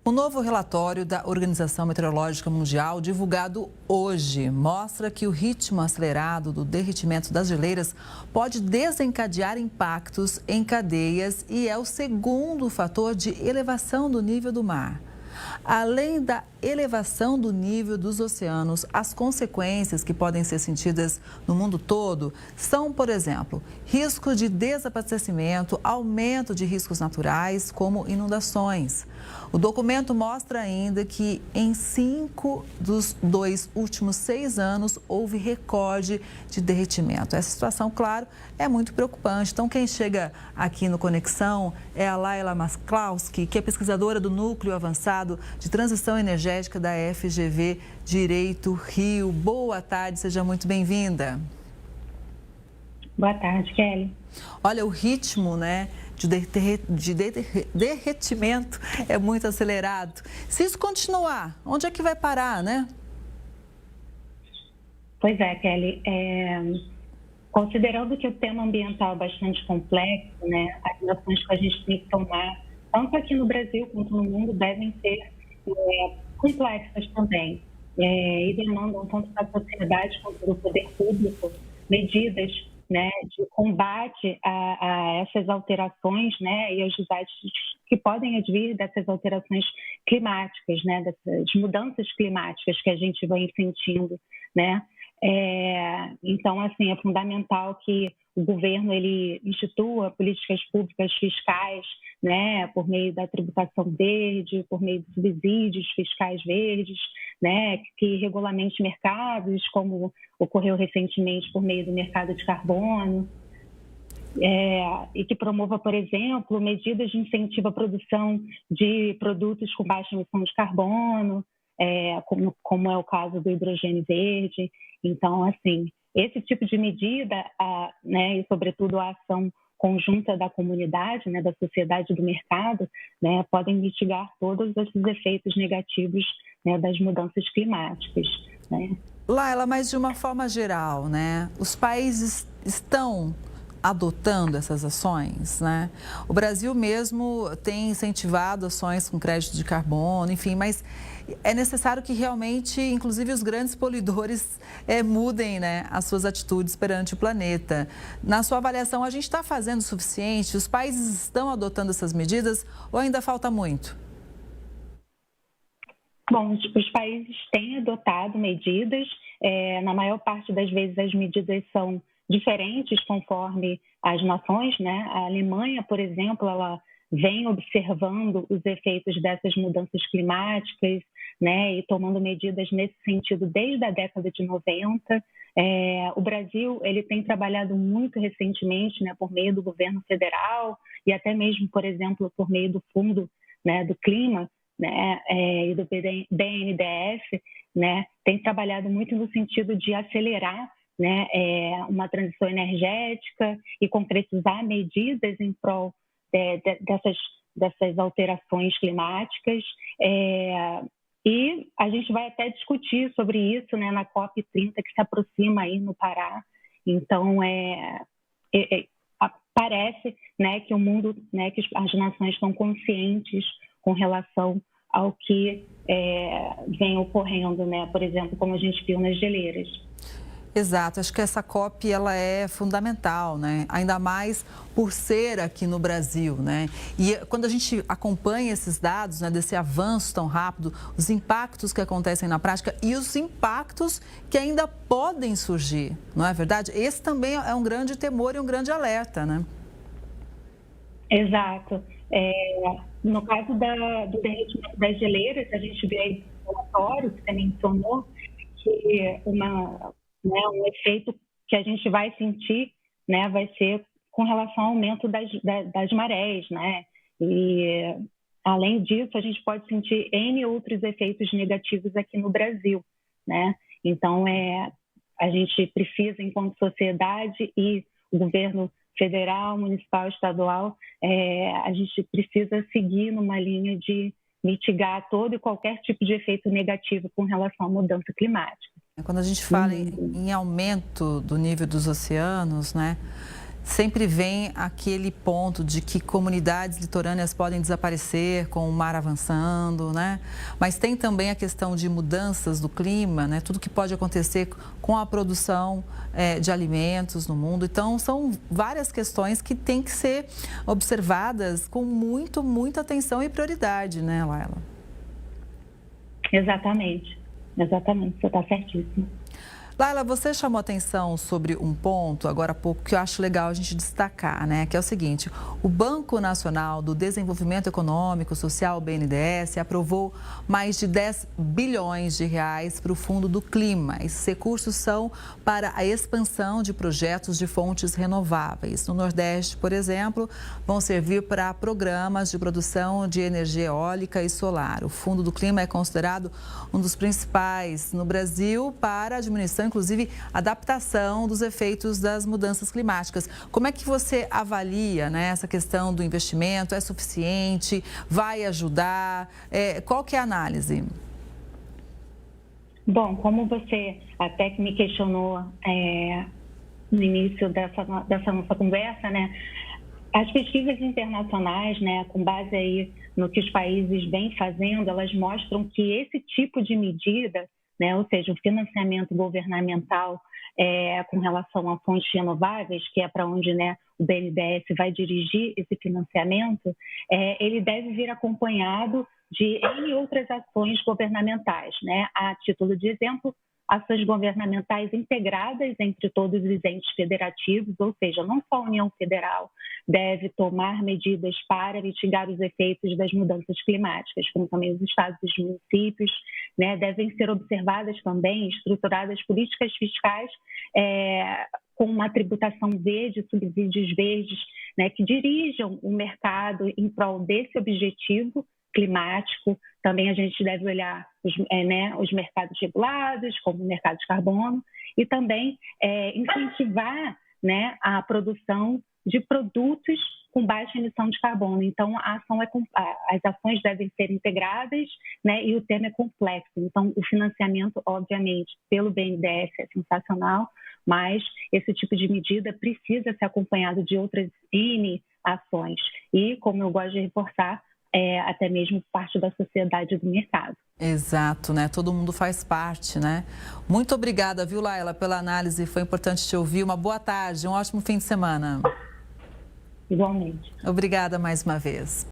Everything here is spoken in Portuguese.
O novo relatório da Organização Meteorológica Mundial, divulgado hoje, mostra que o ritmo acelerado do derretimento das geleiras pode desencadear impactos em cadeias e é o segundo fator de elevação do nível do mar. Além da elevação do nível dos oceanos, as consequências que podem ser sentidas no mundo todo são, por exemplo, risco de desabastecimento, aumento de riscos naturais, como inundações. O documento mostra ainda que em 5 dos últimos 6 anos houve recorde de derretimento. Essa situação, claro, é muito preocupante. Então, quem chega aqui no Conexão é a Laila Masklowski, que é pesquisadora do Núcleo Avançado de Transição Energética da FGV Direito Rio. Boa tarde, seja muito bem-vinda. Boa tarde, Kelly. Olha, o ritmo, de derretimento é muito acelerado. Se isso continuar, onde é que vai parar, né? Pois é, Kelly. Considerando que o tema ambiental é bastante complexo, né, as ações que a gente tem que tomar, tanto aqui no Brasil quanto no mundo, devem ser complexas também. E demandam tanto da sociedade quanto do poder público medidas, né, de combate a essas alterações, né, e aos desastres que podem advir dessas alterações climáticas, né, dessas mudanças climáticas que a gente vem sentindo, né. Então, assim, é fundamental que o governo ele institua políticas públicas fiscais, né, por meio da tributação verde, por meio de subsídios fiscais verdes, né, que regulamente mercados, como ocorreu recentemente por meio do mercado de carbono, e que promova, por exemplo, medidas de incentivo à produção de produtos com baixa emissão de carbono, como é o caso do hidrogênio verde. Então, assim, esse tipo de medida, né, e sobretudo a ação conjunta da comunidade, né, da sociedade e do mercado, né, podem mitigar todos esses efeitos negativos, né, das mudanças climáticas, né. Laila, mas de uma forma geral, né, os países estão adotando essas ações, né? O Brasil mesmo tem incentivado ações com crédito de carbono, enfim, mas é necessário que realmente, inclusive, os grandes poluidores mudem, né, as suas atitudes perante o planeta. Na sua avaliação, a gente está fazendo o suficiente? Os países estão adotando essas medidas ou ainda falta muito? Bom, os países têm adotado medidas. Na maior parte das vezes, as medidas são diferentes conforme as nações, né? A Alemanha, por exemplo, ela vem observando os efeitos dessas mudanças climáticas, né, e tomando medidas nesse sentido desde a década de 90. O Brasil ele tem trabalhado muito recentemente, né, por meio do governo federal e até mesmo, por exemplo, por meio do Fundo, né, do Clima, né, e do BNDES, né, tem trabalhado muito no sentido de acelerar, né, uma transição energética e concretizar medidas em prol dessas alterações climáticas. E a gente vai até discutir sobre isso, né, na COP30 que se aproxima aí no Pará. Então, parece, né, que o mundo, né, que as nações estão conscientes com relação ao que vem ocorrendo, né, por exemplo, como a gente viu nas geleiras. Exato, acho que essa COP ela é fundamental, né? Ainda mais por ser aqui no Brasil, né? E quando a gente acompanha esses dados, né, desse avanço tão rápido, os impactos que acontecem na prática e os impactos que ainda podem surgir, não é verdade? Esse também é um grande temor e um grande alerta, né? Exato. No caso do derretimento das geleiras, a gente vê aí no relatório que você mencionou que um efeito que a gente vai sentir, né, vai ser com relação ao aumento das marés, né? E, além disso, a gente pode sentir N outros efeitos negativos aqui no Brasil, né? Então, a gente precisa, enquanto sociedade e o governo federal, municipal, estadual, a gente precisa seguir numa linha de mitigar todo e qualquer tipo de efeito negativo com relação à mudança climática. Quando a gente fala em aumento do nível dos oceanos, né, sempre vem aquele ponto de que comunidades litorâneas podem desaparecer com o mar avançando, né? Mas tem também a questão de mudanças do clima, né? Tudo que pode acontecer com a produção de alimentos no mundo. Então, são várias questões que têm que ser observadas com muita atenção e prioridade, né, Laila? Exatamente, você está certíssima. Laila, você chamou atenção sobre um ponto agora há pouco que eu acho legal a gente destacar, né? Que é o seguinte: o Banco Nacional do Desenvolvimento Econômico Social, BNDES, aprovou mais de 10 bilhões de reais para o Fundo do Clima. Esses recursos são para a expansão de projetos de fontes renováveis. No Nordeste, por exemplo, vão servir para programas de produção de energia eólica e solar. O Fundo do Clima é considerado um dos principais no Brasil para a diminuição, inclusive adaptação dos efeitos das mudanças climáticas. Como é que você avalia, né, essa questão do investimento? É suficiente? Vai ajudar? Qual que é a análise? Bom, como você até que me questionou no início dessa nossa conversa, né? As pesquisas internacionais, né, com base aí no que os países vêm fazendo, elas mostram que esse tipo de medida, né, ou seja, o financiamento governamental com relação a fontes renováveis, que é para onde, né, o BNDES vai dirigir esse financiamento, ele deve vir acompanhado de N outras ações governamentais, né? A título de exemplo, ações governamentais integradas entre todos os entes federativos, ou seja, não só a União Federal deve tomar medidas para mitigar os efeitos das mudanças climáticas, como também os estados e os municípios, né? Devem ser observadas também, estruturadas políticas fiscais com uma tributação verde, subsídios verdes, né, que dirijam o mercado em prol desse objetivo climático. Também a gente deve olhar os mercados regulados, como o mercado de carbono, e também incentivar, né, a produção de produtos com baixa emissão de carbono. Então, as ações devem ser integradas, né, e o tema é complexo. Então, o financiamento, obviamente, pelo BNDES é sensacional, mas esse tipo de medida precisa ser acompanhado de outras N ações. E, como eu gosto de reforçar, até mesmo parte da sociedade do mercado. Exato, né? Todo mundo faz parte, né? Muito obrigada, viu, Laila, pela análise. Foi importante te ouvir. Uma boa tarde, um ótimo fim de semana. Igualmente. Obrigada mais uma vez.